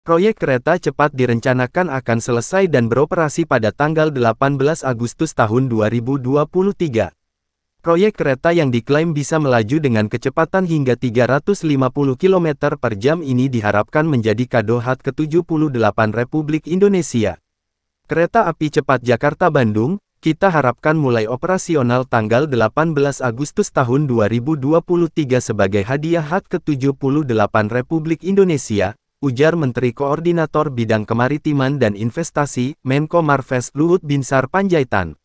Proyek kereta cepat direncanakan akan selesai dan beroperasi pada tanggal 18 Agustus tahun 2023. Proyek kereta yang diklaim bisa melaju dengan kecepatan hingga 350 km per jam ini diharapkan menjadi kado HUT ke-78 Republik Indonesia. Kereta api cepat Jakarta-Bandung, kita harapkan mulai operasional tanggal 18 Agustus tahun 2023 sebagai hadiah HUT ke-78 Republik Indonesia, ujar Menteri Koordinator Bidang Kemaritiman dan Investasi, Menko Marves Luhut Binsar Panjaitan.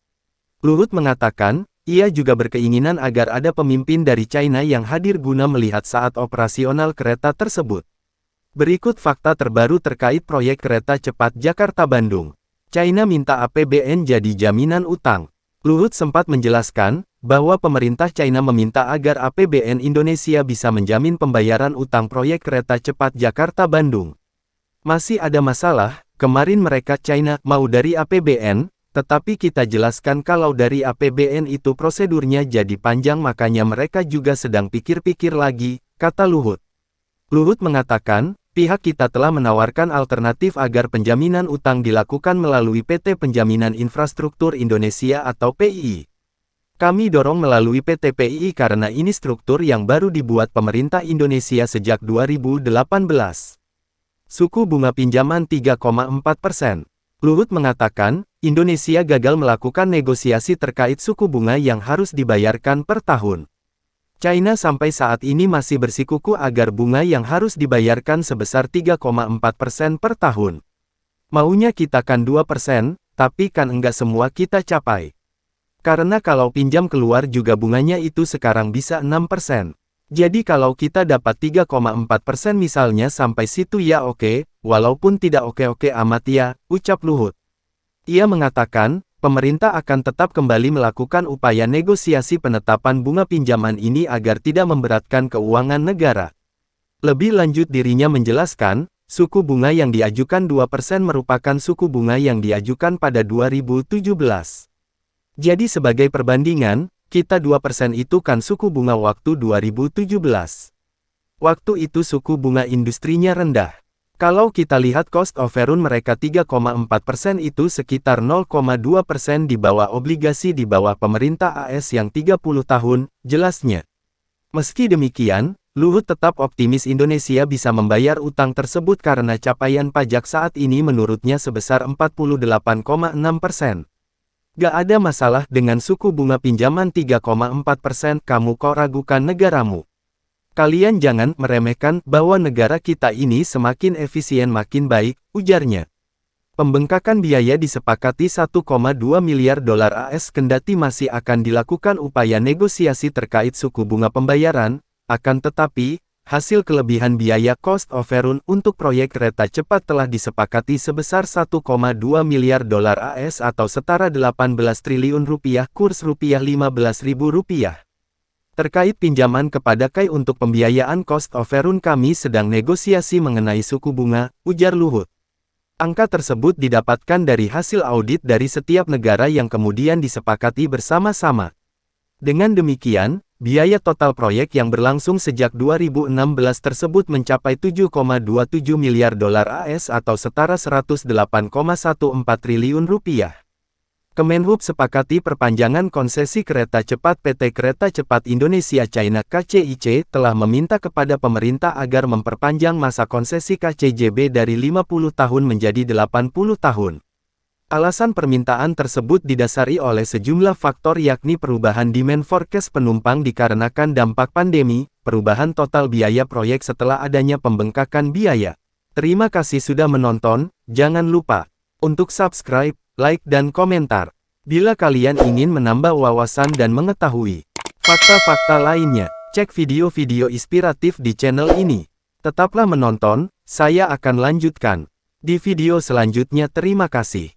Luhut mengatakan, ia juga berkeinginan agar ada pemimpin dari China yang hadir guna melihat saat operasional kereta tersebut. Berikut fakta terbaru terkait proyek kereta cepat Jakarta-Bandung. China minta APBN jadi jaminan utang. Luhut sempat menjelaskan, bahwa pemerintah China meminta agar APBN Indonesia bisa menjamin pembayaran utang proyek kereta cepat Jakarta-Bandung. Masih ada masalah, kemarin mereka China mau dari APBN, tetapi kita jelaskan kalau dari APBN itu prosedurnya jadi panjang makanya mereka juga sedang pikir-pikir lagi, kata Luhut. Luhut mengatakan, pihak kita telah menawarkan alternatif agar penjaminan utang dilakukan melalui PT Penjaminan Infrastruktur Indonesia atau PII. Kami dorong melalui PT PII karena ini struktur yang baru dibuat pemerintah Indonesia sejak 2018. Suku bunga pinjaman 3,4%. Luhut mengatakan, Indonesia gagal melakukan negosiasi terkait suku bunga yang harus dibayarkan per tahun. China sampai saat ini masih bersikuku agar bunga yang harus dibayarkan sebesar 3,4% per tahun. Maunya kita kan 2%, tapi kan enggak semua kita capai. Karena kalau pinjam keluar juga bunganya itu sekarang bisa 6%. Jadi kalau kita dapat 3,4% misalnya sampai situ ya oke, walaupun tidak oke-oke amat ya, ucap Luhut. Ia mengatakan, pemerintah akan tetap kembali melakukan upaya negosiasi penetapan bunga pinjaman ini agar tidak memberatkan keuangan negara. Lebih lanjut dirinya menjelaskan, suku bunga yang diajukan 2% merupakan suku bunga yang diajukan pada 2017. Jadi sebagai perbandingan, kita 2% itu kan suku bunga waktu 2017. Waktu itu suku bunga industrinya rendah. Kalau kita lihat cost of run mereka 3,4% itu sekitar 0,2% di bawah obligasi di bawah pemerintah AS yang 30 tahun, jelasnya. Meski demikian, Luhut tetap optimis Indonesia bisa membayar utang tersebut karena capaian pajak saat ini menurutnya sebesar 48,6%. Gak ada masalah dengan suku bunga pinjaman 3,4%, kamu kok ragukan negaramu. Kalian jangan meremehkan bahwa negara kita ini semakin efisien makin baik, ujarnya. Pembengkakan biaya disepakati 1,2 miliar dolar AS kendati masih akan dilakukan upaya negosiasi terkait suku bunga pembayaran, akan tetapi, hasil kelebihan biaya cost of run untuk proyek kereta cepat telah disepakati sebesar 1,2 miliar dolar AS atau setara 18 triliun rupiah kurs rupiah 15.000 rupiah. Terkait pinjaman kepada KAI untuk pembiayaan cost of run kami sedang negosiasi mengenai suku bunga, ujar Luhut. Angka tersebut didapatkan dari hasil audit dari setiap negara yang kemudian disepakati bersama-sama. Dengan demikian, biaya total proyek yang berlangsung sejak 2016 tersebut mencapai 7,27 miliar dolar AS atau setara 108,14 triliun rupiah. Kemenhub sepakati perpanjangan konsesi kereta cepat PT Kereta Cepat Indonesia China (KCIC) telah meminta kepada pemerintah agar memperpanjang masa konsesi KCJB dari 50 tahun menjadi 80 tahun. Alasan permintaan tersebut didasari oleh sejumlah faktor yakni perubahan demand forecast penumpang dikarenakan dampak pandemi, perubahan total biaya proyek setelah adanya pembengkakan biaya. Terima kasih sudah menonton, jangan lupa untuk subscribe, like dan komentar. Bila kalian ingin menambah wawasan dan mengetahui fakta-fakta lainnya, cek video-video inspiratif di channel ini. Tetaplah menonton, saya akan lanjutkan di video selanjutnya. Terima kasih.